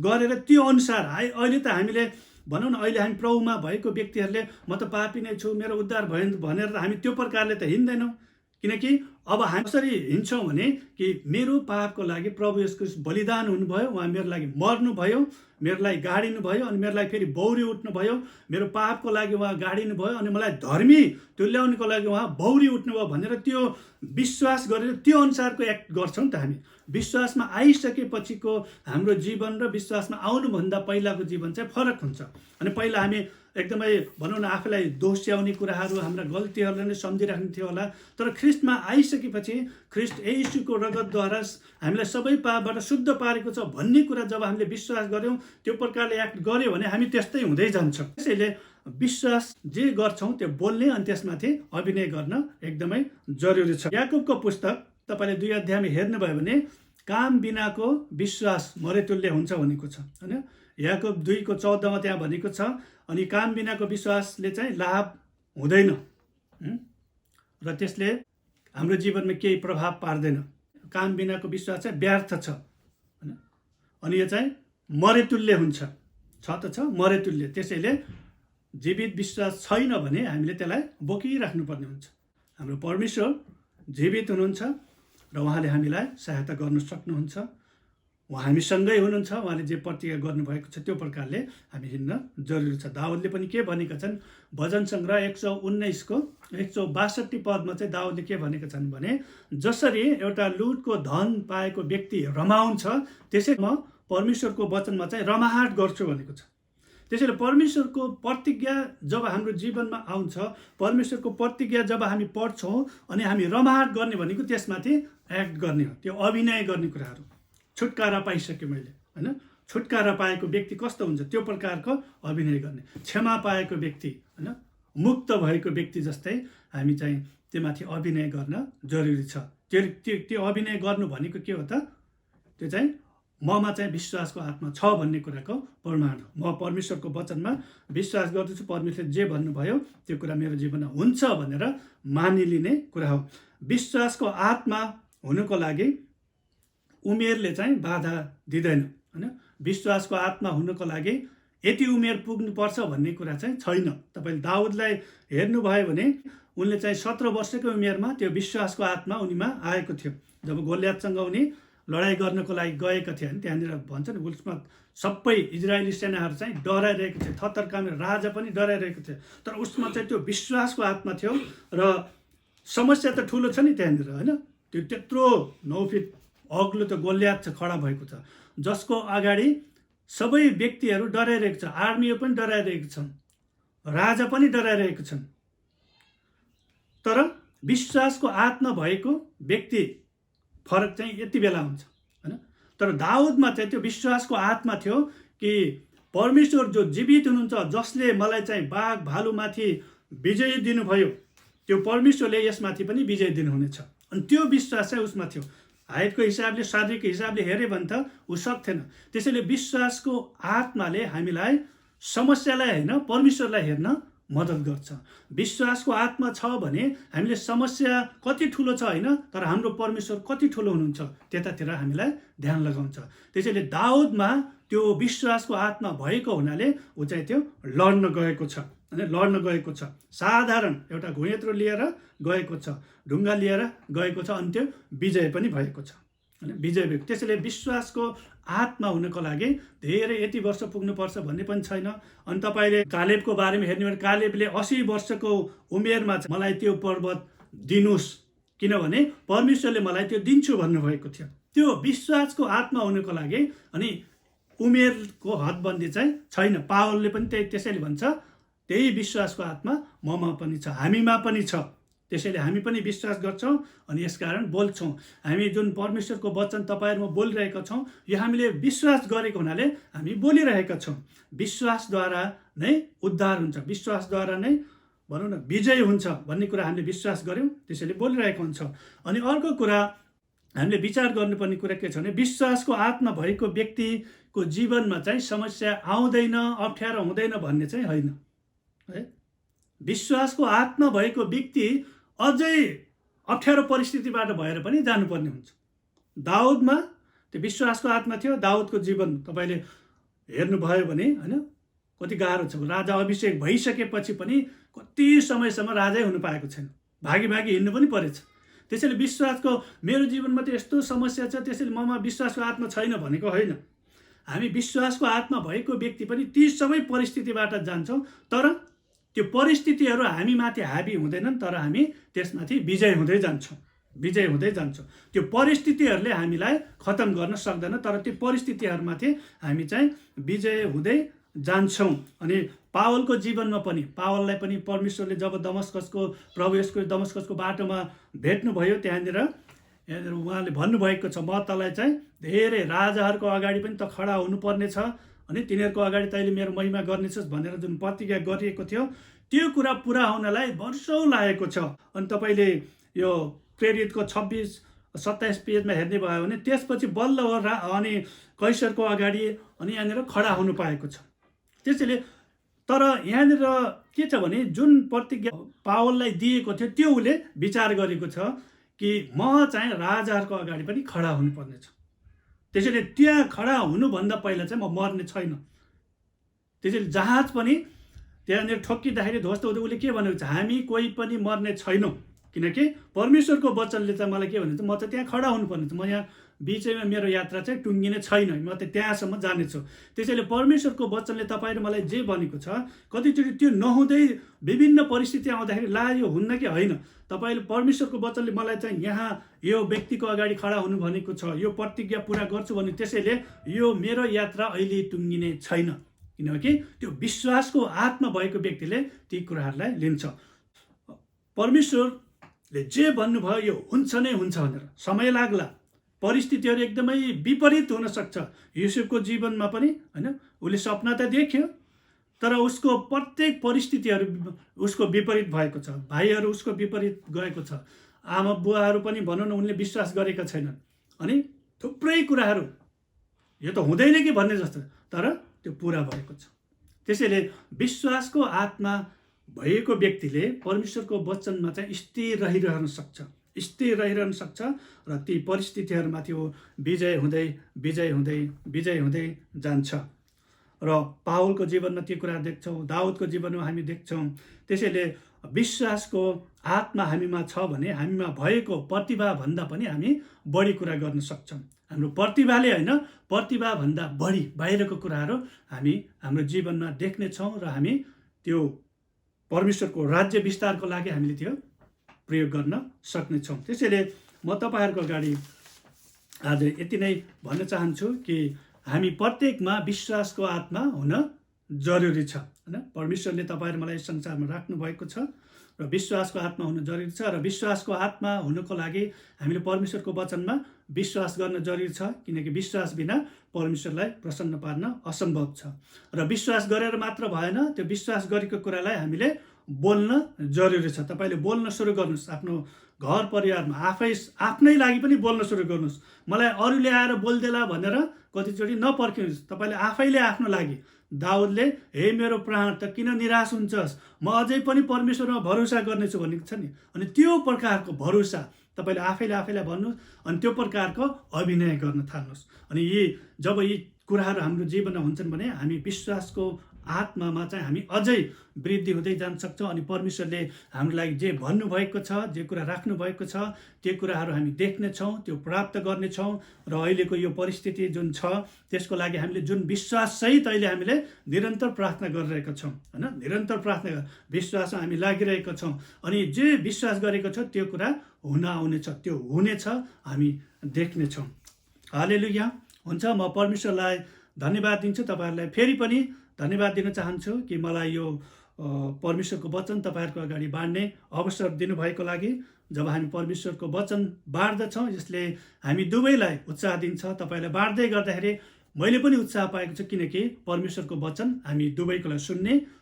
गरेर त्यो अनुसार अहिले त हामीले भनौँ न, अहिले हामी प्रभुमा भएको व्यक्तिहरूले म त पापी नै छु, मेरो उद्धार भयो भनेर त हामी त्यो प्रकारले त हिँड्दैनौँ। किनकि अब हामी कसरी हिँड्छौँ भने कि मेरो पापको लागि प्रभु येशू ख्रीष्ट बलिदान हुनुभयो, उहाँ मेरो लागि मर्नुभयो, मेरो लागि गाडिनु भयो, अनि मेरो लागि फेरि बौरी उठ्नुभयो, मेरो पापको लागि उहाँ गाडिनु भयो, अनि मलाई धर्मी तुल्याउनुको लागि उहाँ बौरी उठ्नुभयो भनेर त्यो विश्वास गरेर त्यो अनुसारको एक्ट गर्छौँ नि त हामी। विश्वासमा आइसकेपछिको हाम्रो जीवन र विश्वासमा आउनुभन्दा पहिलाको जीवन चाहिँ फरक हुन्छ। अनि पहिला हामी एकदमै भनौँ न, आफूलाई दोस्याउने कुराहरू, हाम्रा गल्तीहरूलाई नै सम्झिराख्ने थियो होला, तर ख्रिस्टमा आइसकेपछि ख्रिस्ट येशूको रगतद्वारा हामीलाई सबै पापबाट शुद्ध पारेको छ भन्ने कुरा जब हामीले विश्वास गर्यौँ, त्यो प्रकारले एक्ट गर्यो भने हामी त्यस्तै हुँदै जान्छौँ। त्यसैले विश्वास जे गर्छौँ त्यो बोल्ने अनि त्यसमाथि अभिनय गर्न एकदमै जरुरी छ। याकुबको पुस्तक तपाईँले 2 अध्यायमा हेर्नुभयो भने काम बिनाको विश्वास मरेतुल्य हुन्छ भनेको छ, होइन? याकुब 2:14 त्यहाँ भनेको छ, अनि काम बिनाको विश्वासले चाहिँ लाभ हुँदैन र त्यसले हाम्रो जीवनमा केही प्रभाव पार्दैन। काम बिनाको विश्वास चाहिँ व्यर्थ छ, होइन? अनि यो चाहिँ मरेतुल्य हुन्छ, छ त छ मरेतुल्य। त्यसैले जीवित विश्वास छैन भने हामीले त्यसलाई बोकिराख्नुपर्ने हुन्छ। हाम्रो परमेश्वर जीवित हुनुहुन्छ र उहाँले हामीलाई सहायता गर्न सक्नुहुन्छ, उहाँ हामीसँगै हुनुहुन्छ, उहाँले जे प्रतिज्ञा गर्नुभएको छ त्यो प्रकारले हामी हिँड्न जरुरी छ। दाउदले पनि के भनेका छन्, भजन सङ्ग्रह 119को 162 पदमा चाहिँ दाउदले के भनेका छन् भने, जसरी एउटा लुटको धन पाएको व्यक्ति रमाउँछ त्यसै म परमेश्वरको वचनमा चाहिँ रमाहाट गर्छु भनेको छ। त्यसैले परमेश्वरको प्रतिज्ञा जब हाम्रो जीवनमा आउँछ, परमेश्वरको प्रतिज्ञा जब हामी पढ्छौँ अनि हामी रमाहाट गर्ने भनेको त्यसमाथि एक्ट गर्ने हो, त्यो अभिनय गर्ने कुराहरू। छुटकारा पाइसक्यो मैले, होइन? छुटकारा पाएको व्यक्ति कस्तो हुन्छ त्यो प्रकारको अभिनय गर्ने, क्षमा पाएको व्यक्ति, होइन, मुक्त भएको व्यक्ति जस्तै हामी चाहिँ त्योमाथि अभिनय गर्न जरुरी छ। त्यो अभिनय गर्नु भनेको के हो त, त्यो चाहिँ ममा चाहिँ विश्वासको आत्मा छ भन्ने कुराको प्रमाण हो। म परमेश्वरको वचनमा विश्वास गर्दछु, परमेश्वरले जे भन्नुभयो त्यो कुरा मेरो जीवनमा हुन्छ भनेर मानिलिने कुरा हो। विश्वासको आत्मा हुनुको लागि उमेरले चाहिँ बाधा दिँदैन, होइन? विश्वासको आत्मा हुनुको लागि यति उमेर पुग्नुपर्छ भन्ने कुरा चाहिँ छैन। तपाईँले दाउदलाई हेर्नुभयो भने उनले चाहिँ 17 वर्षको उमेरमा त्यो विश्वासको आत्मा उनीमा आएको थियो। जब गोलियतसँग उनी लडाइँ गर्नको लागि गएका थिए भने त्यहाँनिर भन्छ नि, उसमा सबै इजरायली सेनाहरू चाहिँ डराइरहेको थियो, थतर्कामे राजा पनि डराइरहेको थियो, तर उसमा चाहिँ त्यो विश्वासको आत्मा थियो। र समस्या त ठुलो छ नि त्यहाँनिर, होइन? त्यो त्यत्रो 9 फिट अग्लो त गोलियत छ, खडा भएको छ, जसको अगाडि सबै व्यक्तिहरू डराइरहेको छ, आर्मीहरू पनि डराइरहेको छन्, राजा पनि डराइरहेको छन्। तर विश्वासको आत्मा भएको व्यक्ति फरक चाहिँ यति बेला हुन्छ, होइन? तर दाउदमा चाहिँ त्यो विश्वासको आत्मा थियो कि परमेश्वर जो जीवित हुनुहुन्छ, जसले मलाई चाहिँ बाघ भालुमाथि विजय दिनुभयो, त्यो परमेश्वरले यसमाथि पनि विजय दिनुहुनेछ। अनि त्यो विश्वास चाहिँ उसमा थियो। हाइटको हिसाबले, शारीरिक हिसाबले हेऱ्यो भने त ऊ सक्थेन। त्यसैले विश्वासको आत्माले हामीलाई समस्यालाई होइन, परमेश्वरलाई हेर्न मद्दत गर्छ। विश्वासको आत्मा छ भने हामीले समस्या कति ठुलो छ होइन, तर हाम्रो परमेश्वर कति ठुलो हुनुहुन्छ त्यतातिर हामीलाई ध्यान लगाउँछ। त्यसैले दाउदमा त्यो विश्वासको आत्मा भएको हुनाले ऊ चाहिँ त्यो लड्न गएको छ, होइन? लड्न गएको छ, साधारण एउटा घुँयत्रो लिएर गएको छ, ढुङ्गा लिएर गएको छ, अनि त्यो विजय पनि भएको छ, होइन? विजय भएको। त्यसैले विश्वासको आत्मा हुनको लागि धेरै यति वर्ष पुग्नुपर्छ भन्ने पनि छैन। अनि तपाईँले कालेबको बारेमा हेर्नु भने कालेबले 80 वर्षको उमेरमा मलाई त्यो पर्वत दिनुहोस्, किनभने परमेश्वरले मलाई त्यो दिन्छु भन्नुभएको थियो। त्यो विश्वासको आत्मा हुनको लागि अनि उमेरको हदबन्दी चाहिँ छैन। पावलले पनि त्यसैले भन्छ त्यही विश्वासको आत्मा ममा पनि छ, हामीमा पनि छ। त्यसैले हामी पनि विश्वास गर्छौँ अनि यसकारण बोल्छौँ। हामी जुन परमेश्वरको वचन तपाईँहरूमा बोलिरहेका छौँ, यो हामीले विश्वास गरेको हुनाले हामी बोलिरहेका छौँ। विश्वासद्वारा नै उद्धार हुन्छ, विश्वासद्वारा नै भनौँ न विजय हुन्छ भन्ने कुरा हामीले विश्वास गऱ्यौँ, त्यसैले बोलिरहेको हुन्छौँ। अनि अर्को कुरा हामीले विचार गर्नुपर्ने कुरा के छ भने विश्वासको आत्मा भएको व्यक्तिको जीवनमा चाहिँ समस्या आउँदैन, अप्ठ्यारो हुँदैन भन्ने चाहिँ होइन है। विश्वासको आत्मा भएको व्यक्ति अझै अप्ठ्यारो परिस्थितिबाट भएर पनि जानुपर्ने हुन्छ। दाउदमा त्यो विश्वासको आत्मा थियो। दाउदको जीवन तपाईँले हेर्नुभयो भने होइन कति गाह्रो छ। राजा अभिषेक भइसकेपछि पनि कति समयसम्म राजै हुनु पाएको छैन, भागी भागी हिँड्नु पनि परेछ। त्यसैले विश्वासको मेरो जीवनमा त यस्तो समस्या छ त्यसैले ममा विश्वासको आत्मा छैन भनेको होइन। हामी विश्वासको आत्मा भएको व्यक्ति पनि ती सबै परिस्थितिबाट जान्छौँ, तर त्यो परिस्थितिहरू हामी माथि हाबी हुँदैनन्, तर हामी त्यसमाथि विजय हुँदै जान्छौँ। त्यो परिस्थितिहरूले हामीलाई खतम गर्न सक्दैन, तर त्यो परिस्थितिहरूमाथि हामी चाहिँ विजय हुँदै जान्छौँ। अनि पावलको जीवनमा पनि, पावललाई पनि परमेश्वरले जब प्रभु येशूको दमस्कसको बाटोमा भेट्नुभयो, त्यहाँनिर उहाँले भन्नुभएको छ, म तँलाई चाहिँ धेरै राजाहरूको अगाडि पनि त खडा हुनुपर्ने छ अनि तिनीहरूको अगाडि तैँले मेरो महिमा गर्नेछस् भनेर जुन प्रतिज्ञा गरिएको थियो, त्यो कुरा पुरा हुनलाई वर्षौँ लागेको छ। अनि तपाईँले यो प्रेरितको 26-27 पेजमा हेर्ने भयो भने त्यसपछि बल्ल अनि कैसरको अगाडि अनि यहाँनिर खडा हुनु पाएको छ। त्यसैले तर यहाँनिर के छ भने जुन प्रतिज्ञा पावललाई दिएको थियो त्यो उसले विचार गरेको छ कि म चाहिँ राजाहरूको अगाडि पनि खडा हुनुपर्ने छ। त्यसैले त्यहाँ खडा हुनुभन्दा पहिला चाहिँ म मर्ने छैन। त्यसैले जहाज पनि त्यहाँनिर ठोक्किँदाखेरि ध्वस्त हुँदै उसले के भनेको छ, हामी कोही पनि मर्ने छैनौँ, किनकि परमेश्वरको वचनले चाहिँ मलाई के भनेको छ, म त त्यहाँ खडा हुनुपर्ने छ, म यहाँ बिचैमा मेरो यात्रा चाहिँ टुङ्गिने छैन, म त त्यहाँसम्म जानेछु। त्यसैले परमेश्वरको वचनले तपाईँ र मलाई जे भनेको छ, कतिचोटि त्यो नहुँदै विभिन्न परिस्थिति आउँदाखेरि ला यो हुन्न कि होइन, तपाईँले परमेश्वरको वचनले मलाई चाहिँ यहाँ यो व्यक्तिको अगाडि खडा हुनु भनेको छ, यो प्रतिज्ञा पुरा गर्छु भने त्यसैले यो मेरो यात्रा अहिले टुङ्गिने छैन, किनकि त्यो विश्वासको आत्मा भएको व्यक्तिले ती कुराहरूलाई लिन्छ। परमेश्वरले जे भन्नुभयो यो हुन्छ नै हुन्छ भनेर, समय लाग्ला, परिस्थितिहरू एकदमै विपरीत हुन सक्छ। युसुफको जीवनमा पनि होइन, उसले सपना त देख्यो तर उसको प्रत्येक परिस्थितिहरू उसको विपरीत भएको छ। भाइहरू उसको विपरीत गएको छ, आमा बुवाहरू पनि भनौँ न उनले विश्वास गरेका छैनन्, अनि थुप्रै कुराहरू यो त हुँदैन कि भन्ने जस्तो, तर त्यो पुरा भएको छ। त्यसैले विश्वासको आत्मा भएको व्यक्तिले परमेश्वरको वचनमा चाहिँ स्थिर रहिरहन सक्छ र ती परिस्थितिहरूमाथि वो विजय हुँदै जान्छ। र पावलको जीवनमा त्यो कुरा देख्छौँ, दाउदको जीवनमा हामी देख्छौँ। त्यसैले विश्वासको आत्मा हामीमा छ भने हामीमा भएको प्रतिभाभन्दा पनि हामी बढी कुरा गर्न सक्छौँ। हाम्रो प्रतिभाले होइन, प्रतिभाभन्दा बढी बाहिरको कुराहरू हामी हाम्रो जीवनमा देख्नेछौँ र हामी त्यो परमेश्वरको राज्य विस्तारको लागि हामीले त्यो प्रयोग गर्न सक्नेछौँ। त्यसैले म तपाईँहरूको अगाडि आज यति नै भन्न चाहन्छु कि हामी प्रत्येकमा विश्वासको आत्मा हुन जरुरी छ होइन। परमेश्वरले तपाईँहरू मलाई संसारमा राख्नु भएको छ र विश्वासको आत्मा हुनु जरुरी छ, र विश्वासको आत्मा हुनुको लागि हामीले परमेश्वरको वचनमा विश्वास गर्न जरुरी छ, किनकि विश्वास बिना परमेश्वरलाई प्रसन्न पार्न असम्भव छ। र विश्वास गरेर मात्र भएन, त्यो विश्वास गरेको कुरालाई हामीले बोल्न जरुरी छ। तपाईँले बोल्न सुरु गर्नुहोस्, आफ्नो घर परिवारमा आफ्नै लागि पनि बोल्न सुरु गर्नुहोस्। मलाई अरूले आएर बोल्देला भनेर कतिचोटि नपर्खिनुहोस्, तपाईँले आफैले आफ्नो लागि। दाउदले हे मेरो प्राण त किन निराश हुन्छस्, म अझै पनि परमेश्वरमा भरोसा गर्नेछु भनेको छ नि। अनि त्यो प्रकारको भरोसा तपाईँले आफैलाई भन्नुहोस्, अनि त्यो प्रकारको अभिनय गर्न थाल्नुहोस्। अनि जब यी कुराहरू हाम्रो जीवनमा हुन्छन् भने हामी विश्वासको आत्मामा चाहिँ हामी अझै वृद्धि हुँदै जान सक्छौँ। अनि परमेश्वरले हाम्रो लागि जे भन्नुभएको छ, जे कुरा राख्नु भएको छ, त्यो कुराहरू हामी देख्नेछौँ, त्यो प्राप्त गर्नेछौँ। र अहिलेको यो परिस्थिति जुन छ त्यसको लागि हामीले जुन विश्वाससहित अहिले हामीले निरन्तर प्रार्थना गरिरहेका छौँ होइन, निरन्तर प्रार्थना विश्वासमा हामी लागिरहेका छौँ। अनि जे विश्वास गरेको छ त्यो कुरा हुन आउनेछ, त्यो हुनेछ, हामी देख्नेछौँ। हालेलुया। हुन्छ, म परमेश्वरलाई धन्यवाद दिन्छु। तपाईँहरूलाई फेरि पनि धन्यवाद दिन चाहन्छु कि मलाई यो परमेश्वरको वचन तपाईँहरूको अगाडि बाँड्ने अवसर दिनुभएको लागि। जब हामी परमेश्वरको वचन बाँड्दछौँ यसले हामी दुवैलाई उत्साह दिन्छ। तपाईँलाई बाँड्दै गर्दाखेरि मैले पनि उत्साह पाएको छु, किनकि परमेश्वरको वचन हामी दुवैकोलाई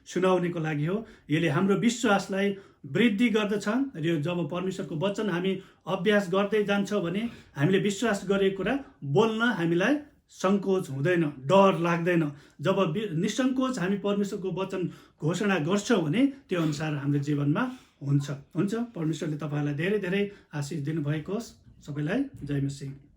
सुनाउनेको लागि हो। यसले हाम्रो विश्वासलाई वृद्धि गर्दछ र यो जब परमेश्वरको वचन हामी अभ्यास गर्दै जान्छौँ भने हामीले विश्वास गरेको कुरा बोल्न हामीलाई सङ्कोच हुँदैन, डर लाग्दैन। जब निसङ्कोच हामी परमेश्वरको वचन घोषणा गर्छौँ भने त्यो अनुसार हाम्रो जीवनमा हुन्छ। परमेश्वरले तपाईँलाई धेरै धेरै आशिष दिनुभएको होस्। सबैलाई जय मसीह।